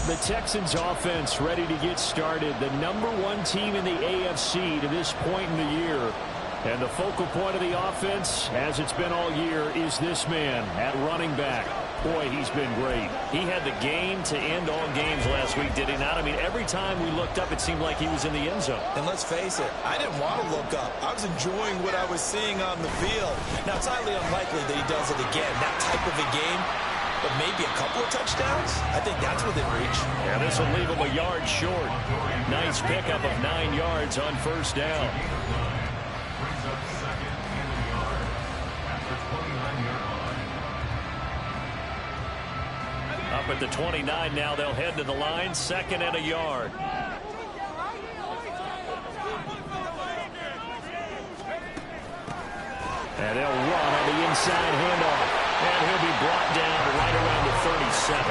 The Texans offense ready to get started. The #1 team in the AFC to this point in the year. And the focal point of the offense, as it's been all year, is this man at running back. Boy, he's been great. He had the game to end all games last week, did he not? I mean, every time we looked up, it seemed like he was in the end zone. And let's face it, I didn't want to look up. I was enjoying what I was seeing on the field. Now, it's highly unlikely that he does it again, that type of a game. But maybe a couple of touchdowns? I think that's within reach. Yeah, this will leave him a yard short. Nice pickup of 9 yards on first down. Up at the 29 now, they'll head to the line, 2nd and a yard. And they'll run on the inside handoff. And he'll be brought down right around the 37.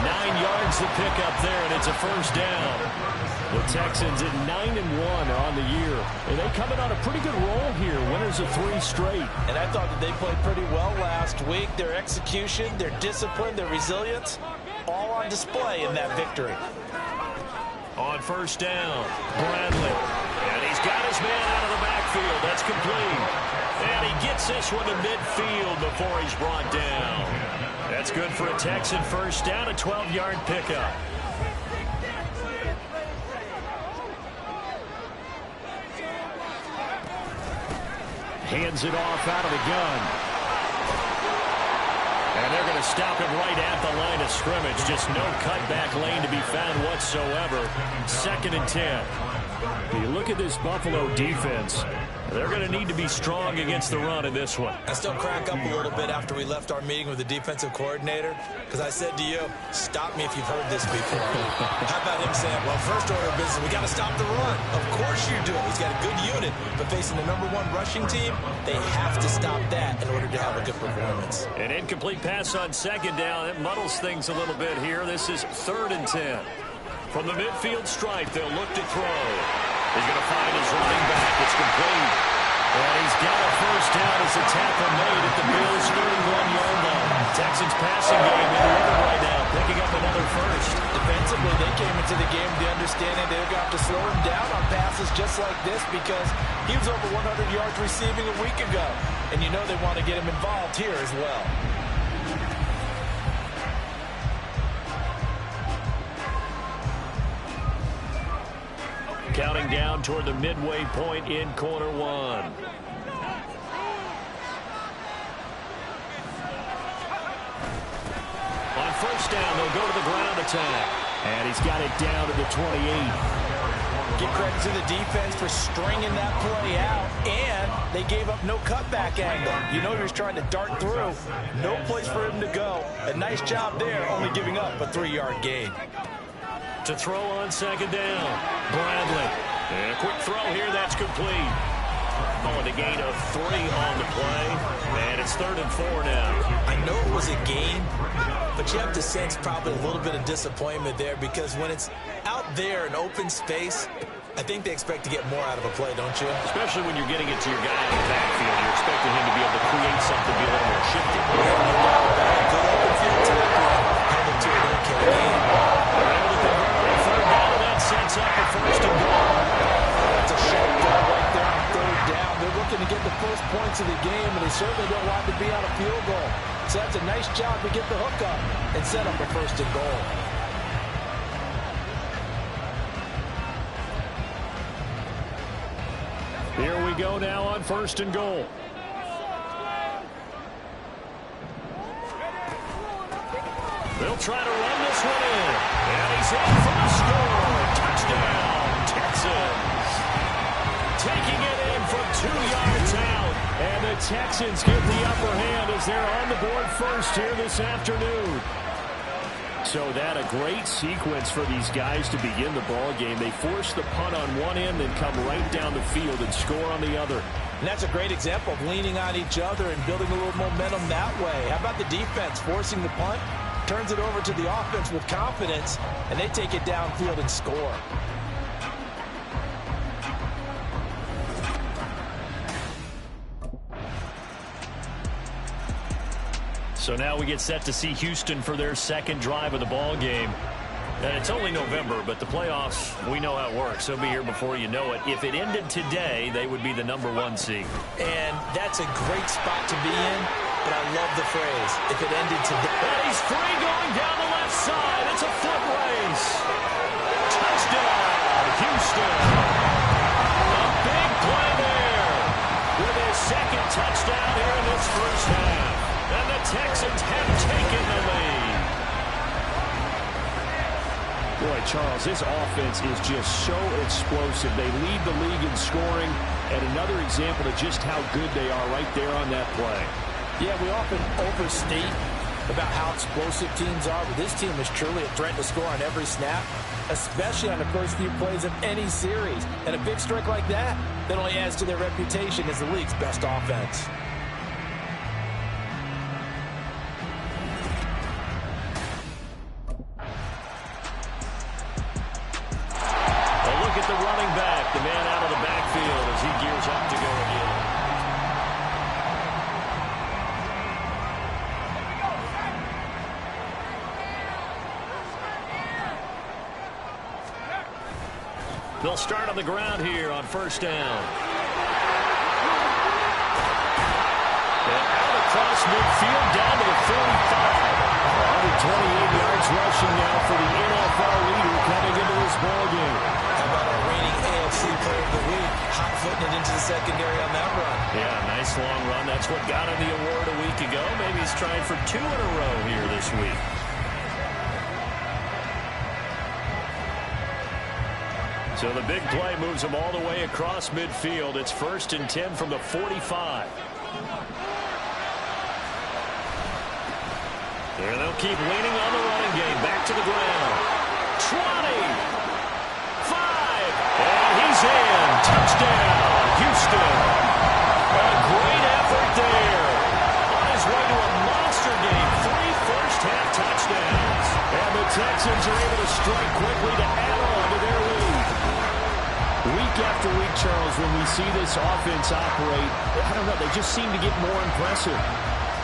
9 yards to pick up there, and it's a first down. The Texans at 9-1 on the year. And they coming on a pretty good roll here. Winners of 3 straight. And I thought that they played pretty well last week. Their execution, their discipline, their resilience, all on display in that victory. On first down, Bradley. And he's got his man out of the backfield. That's complete. And he gets this one to midfield before he's brought down. That's good for a Texan first down, a 12-yard pickup. Hands it off out of the gun. And they're going to stop him right at the line of scrimmage. Just no cutback lane to be found whatsoever. 2nd and 10. You look at this Buffalo defense. They're going to need to be strong against the run in this one. I still crack up a little bit after we left our meeting with the defensive coordinator because I said to you, stop me if you've heard this before. How about him saying, well, first order of business, we got to stop the run. Of course you do. He's got a good unit, but facing the #1 rushing team, they have to stop that in order to have a good performance. An incomplete pass on 2nd down. It muddles things a little bit here. This is 3rd and 10. From the midfield stripe, they'll look to throw. He's going to find his running back. It's complete. And he's got a first down as the tackle made at the Bills' 31-yard line. Texans passing game in order right now, picking up another first. Defensively, they came into the game with the understanding they're going to have to slow him down on passes just like this because he was over 100 yards receiving a week ago. And you know they want to get him involved here as well. Counting down toward the midway point in quarter 1. On first down, they'll go to the ground attack. And he's got it down to the 28. Give credit to the defense for stringing that play out, and they gave up no cutback angle. You know he was trying to dart through. No place for him to go. A nice job there, only giving up a 3-yard gain. To throw on 2nd down, Bradley. And a quick throw here, that's complete. On a gain of 3 on the play, and it's 3rd and 4 now. I know it was a gain, but you have to sense probably a little bit of disappointment there because when it's out there in open space, I think they expect to get more out of a play, don't you? Especially when you're getting it to your guy in the backfield. You're expecting him to be able to create something, be a little more shifty. Good open field tackle. Held it to an okay game. Sets up a 1st and goal. That's a sharp goal right there on 3rd down. They're looking to get the first points of the game, and they certainly don't want to be on a field goal. So that's a nice job to get the hook up and set up a 1st and goal. Here we go now on 1st and goal. They'll try to run this one in. And he's in for the score. Touchdown, Texans. Taking it in from 2 yards out. And the Texans get the upper hand as they're on the board first here this afternoon. So that a great sequence for these guys to begin the ball game. They force the punt on one end, then come right down the field and score on the other. And that's a great example of leaning on each other and building a little momentum that way. How about the defense forcing the punt? Turns it over to the offense with confidence, and they take it downfield and score. So now we get set to see Houston for their 2nd drive of the ball game. And it's only November, but the playoffs, we know how it works. They'll be here before you know it. If it ended today, they would be the #1 seed. And that's a great spot to be in, but I love the phrase, if it ended today. And he's free going down the left side. It's a foot race. Touchdown, Houston. A big play there with his second touchdown here in this first half. And the Texans have taken the lead. Boy, Charles, this offense is just so explosive. They lead the league in scoring, and another example of just how good they are right there on that play. Yeah, we often overstate about how explosive teams are, but this team is truly a threat to score on every snap, especially on the first few plays of any series. And a big strike like that only adds to their reputation as the league's best offense. The running back, the man out of the backfield as he gears up to go again. They'll start on the ground here on first down. And out across midfield down to the 45. 128 yards rushing now for the NFL leader coming into this ballgame. How about our reigning AFC Player of the Week, hot-footing it into the secondary on that run? Yeah, nice long run. That's what got him the award a week ago. Maybe he's trying for 2 in a row here this week. So the big play moves him all the way across midfield. It's 1st and 10 from the 45. There they'll keep leaning on the running game. Back to the ground. 20. 5. And he's in. Touchdown, Houston. A great effort there. On his way to a monster game. 3 first-half touchdowns. And the Texans are able to strike quickly to add on to their lead. Week after week, Charles, when we see this offense operate, I don't know, they just seem to get more impressive.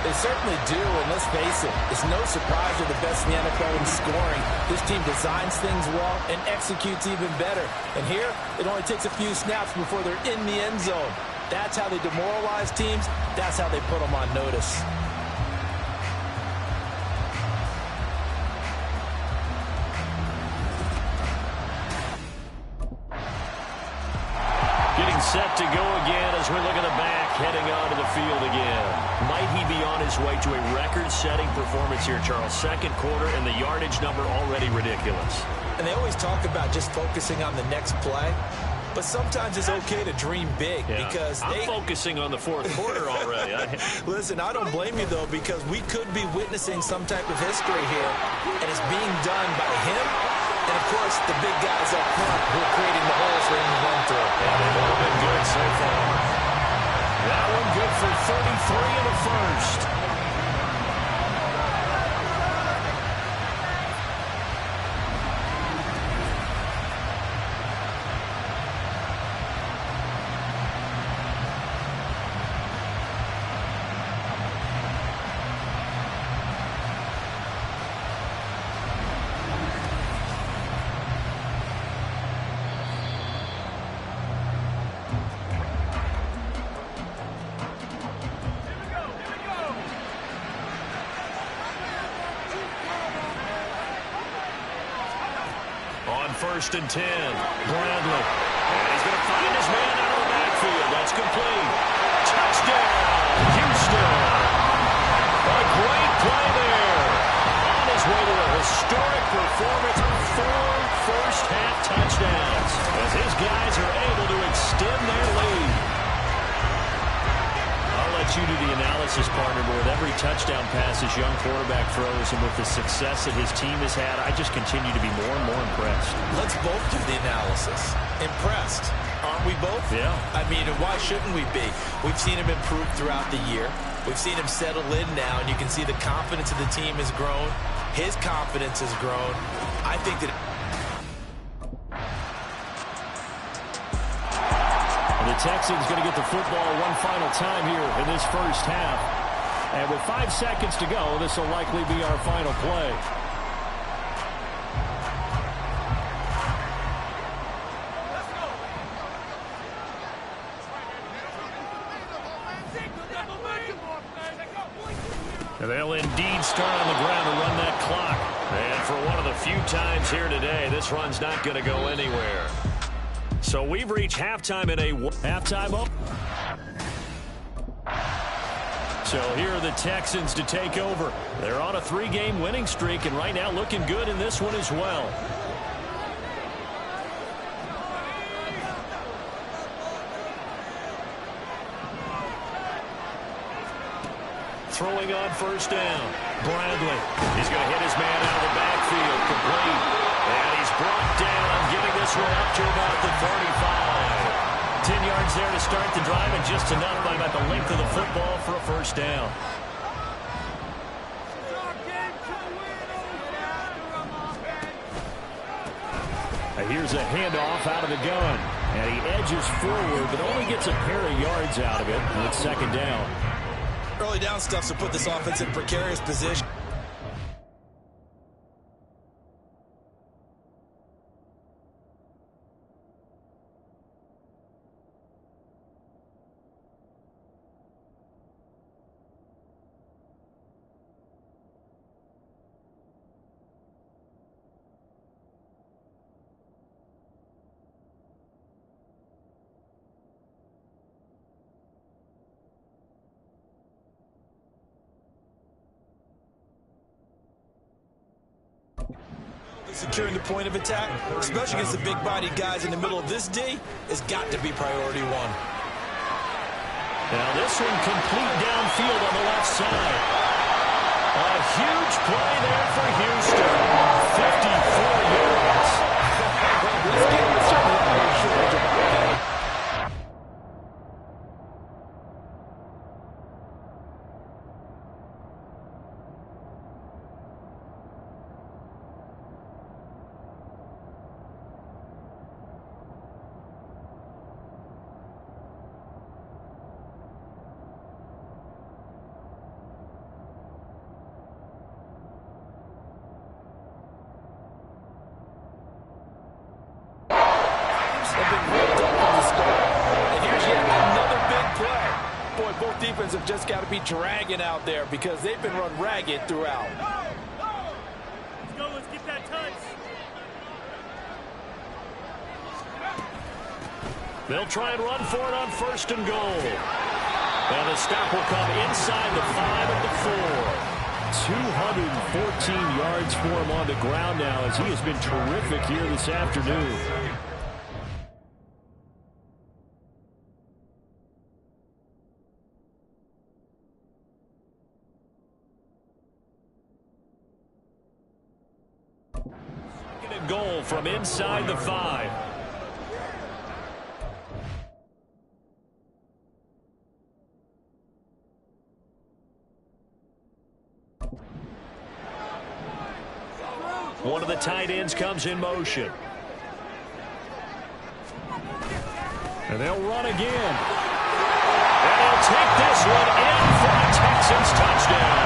They certainly do, and let's face it, it's no surprise they're the best in the NFL in scoring. This team designs things well and executes even better. And here, it only takes a few snaps before they're in the end zone. That's how they demoralize teams. That's how they put them on notice. Getting set to go again as we look at the back, heading onto the field again. Might he be on his way to a record-setting performance here, Charles? Second quarter, and the yardage number already ridiculous. And they always talk about just focusing on the next play. But sometimes it's okay to dream big because I'm focusing on the fourth quarter already. Listen, I don't blame you, though, because we could be witnessing some type of history here, and it's being done by him and, of course, the big guys up front who are creating the holes for him to run through. Yeah, they've all been good so far. That one good for 33 in the first. On 1st and 10, Bradley. And he's going to find his man out of the backfield. That's complete. Touchdown, Houston. A great play there. On his way to a historic performance, 4 first-half touchdowns as his guys are able to extend their lead. I'll let you do the analysis, partner, but with every touchdown pass his young quarterback throws and with the success that his team has had, I just continue to be more and more impressed. Let's both do the analysis. Impressed. Aren't we both? Yeah. I mean, why shouldn't we be? We've seen him improve throughout the year. We've seen him settle in now, and you can see the confidence of the team has grown. His confidence has grown. I think that... The Texans going to get the football one final time here in this first half. And with 5 seconds to go, this will likely be our final play. indeed start on the ground to run that clock. And for one of the few times here today, this run's not going to go anywhere. So we've reached halftime in a halftime up. So here are the Texans to take over. They're on a 3-game winning streak, and right now looking good in this one as well. Throwing on first down. Bradley. He's going to hit his man out of the backfield. Complete. And he's brought down, getting this one up to about the 35. 10 yards there to start the drive, and just enough by about the length of the football for a first down. Here's a handoff out of the gun. And he edges forward, but only gets a pair of yards out of it. And it's second down. Early down stuff to put this offense in a precarious position. Securing the point of attack, especially against the big-bodied guys in the middle of this D, has got to be priority one. Now this one complete downfield on the left side. A huge play there for Houston. 54 yards. Let's get this short. Both defenses have just got to be dragging out there because they've been run ragged throughout. Let's go. Let's get that touch. They'll try and run for it on first and goal. And the stop will come inside the 5 at the 4. 214 yards for him on the ground now as he has been terrific here this afternoon. Goal from inside the 5. One of the tight ends comes in motion. And they'll run again. And they'll take this one in for a Texans touchdown.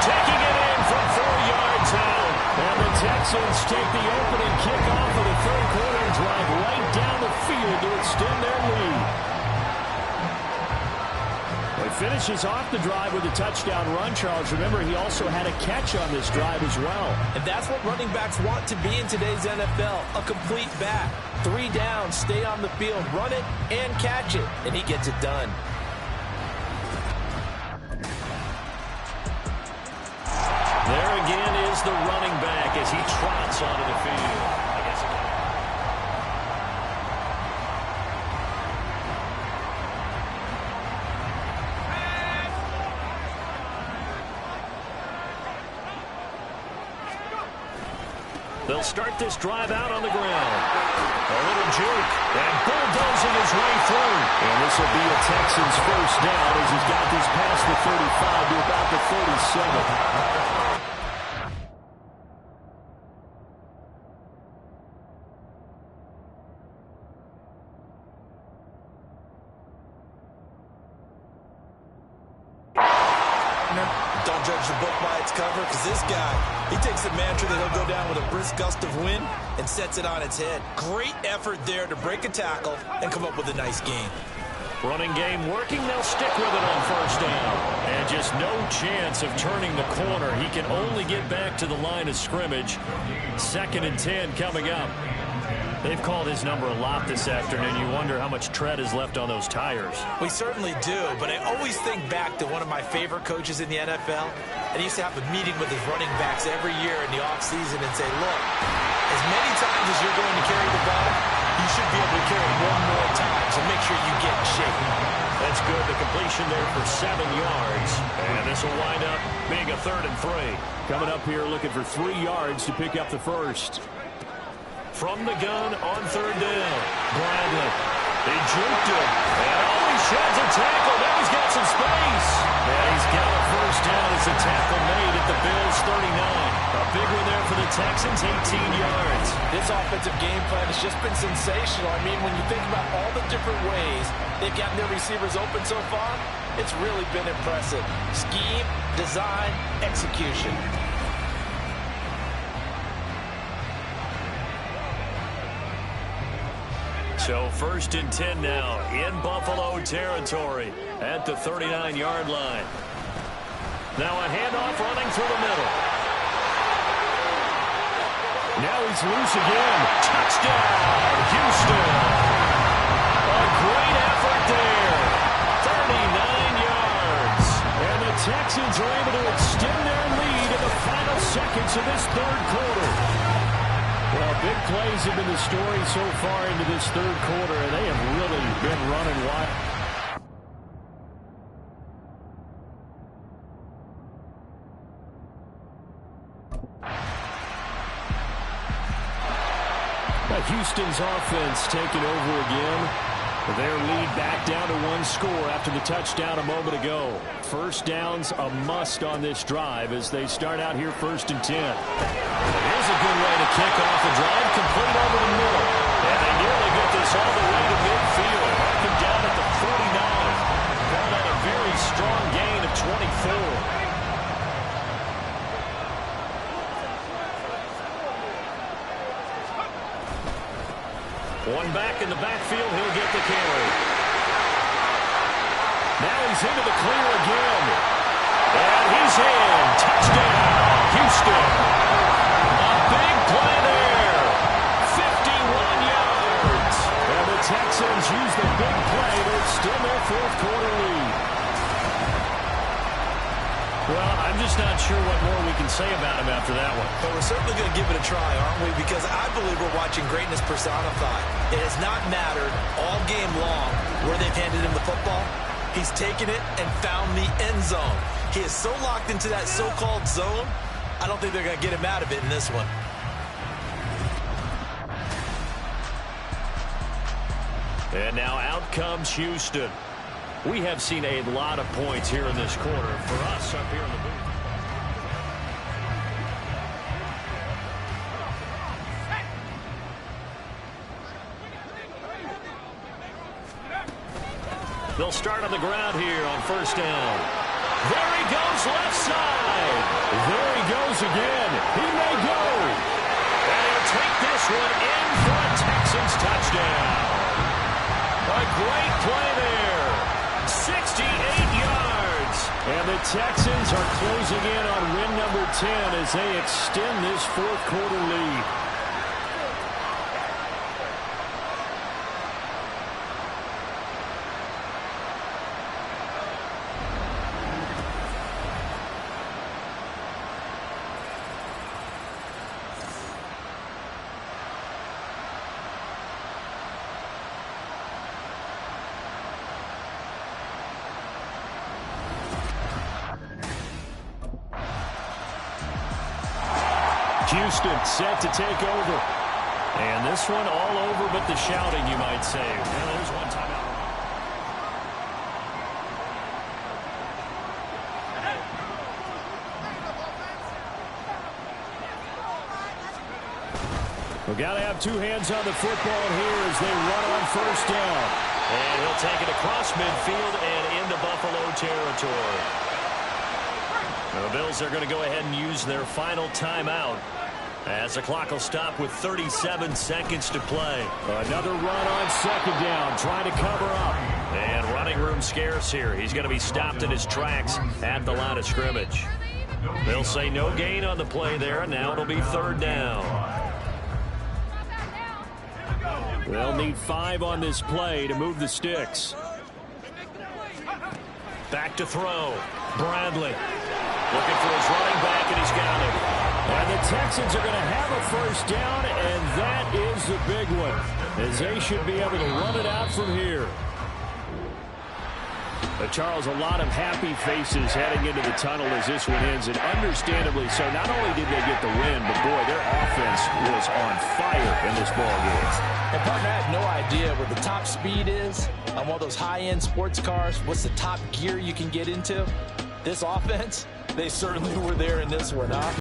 Taking it in from 4 yards out. And the Texans take the opening kickoff of the third quarter and drive right down the field to extend their lead. He finishes off the drive with a touchdown run, Charles. Remember, he also had a catch on this drive as well. And that's what running backs want to be in today's NFL, a complete back. 3 downs, stay on the field, run it, and catch it. And he gets it done. There again is the running back as he trots onto the field. They'll start this drive out on the ground. A little juke and bulldozing his way through. And this will be a Texans first down as he's got this past the 35 to about the 37. Don't judge the book by its cover, because this guy, he takes the mantra that he'll go down with a brisk gust of wind and sets it on its head. Great effort there to break a tackle and come up with a nice gain. Running game working. They'll stick with it on first down. And just no chance of turning the corner. He can only get back to the line of scrimmage. 2nd and 10 coming up. They've called his number a lot this afternoon. You wonder how much tread is left on those tires. We certainly do, but I always think back to one of my favorite coaches in the NFL. And he used to have a meeting with his running backs every year in the offseason and say, look, as many times as you're going to carry the ball, you should be able to carry it one more time, so make sure you get in shape. That's good. The completion there for 7 yards. And this will wind up being a 3rd and 3. Coming up here looking for 3 yards to pick up the first. From the gun on 3rd down. Bradley. They juked him. And he sheds a tackle. Now he's got some space. And he's got a first down as a tackle made at the Bills' 39. A big one there for the Texans, 18 yards. This offensive game plan has just been sensational. I mean, when you think about all the different ways they've gotten their receivers open so far, it's really been impressive. Scheme, design, execution. So 1st and 10 now in Buffalo territory at the 39-yard line. Now a handoff running through the middle. Now he's loose again. Touchdown, Houston. A great effort there. 39 yards. And the Texans are able to extend their lead in the final seconds of this 3rd quarter. Well, big plays have been the story so far into this 3rd quarter, and they have really been running wild. Houston's offense taking over again. Their lead back down to 1 score after the touchdown a moment ago. First down's a must on this drive as they start out here 1st and 10. Here's a good way to kick off the drive, complete over the middle. And they nearly get this all the way to midfield. Marking down at the 49. Called out a very strong gain of 24. One back in the backfield, he'll get the carry. Now he's into the clear again. And he's in. Touchdown, Houston. A big play there. 51 yards. And the Texans use the big play to extend their 4th quarter lead. Well, I'm just not sure what more we can say about him after that one. But we're certainly going to give it a try, aren't we? Because I believe we're watching greatness personified. It has not mattered all game long where they've handed him the football. He's taken it and found the end zone. He is so locked into that so-called zone, I don't think they're going to get him out of it in this one. And now out comes Houston. We have seen a lot of points here in this quarter for us up here in the booth. They'll start on the ground here on 1st down. There he goes, left side. There he goes again. He may go. And he'll take this one in for a Texans touchdown. A great play there. 68 yards. And the Texans are closing in on win number 10 as they extend this 4th quarter lead. Houston set to take over. And this one all over but the shouting, you might say. Well, there's one timeout. We've got to have 2 hands on the football here as they run on 1st down. And he'll take it across midfield and into Buffalo territory. The Bills are going to go ahead and use their final timeout. As the clock will stop with 37 seconds to play. Another run on second down, trying to cover up. And running room scarce here. He's going to be stopped in his tracks at the line of scrimmage. They'll say no gain on the play there. Now it'll be third down. They'll need 5 on this play to move the sticks. Back to throw. Bradley looking for his running back, and he's got him. And the Texans are going to have a first down, and that is the big one, as they should be able to run it out from here. But Charles, a lot of happy faces heading into the tunnel as this one ends, and understandably so. Not only did they get the win, but boy, their offense was on fire in this ball game. And partner, I have no idea what the top speed is on one of those high-end sports cars. What's the top gear you can get into? This offense, they certainly were there in this one, huh?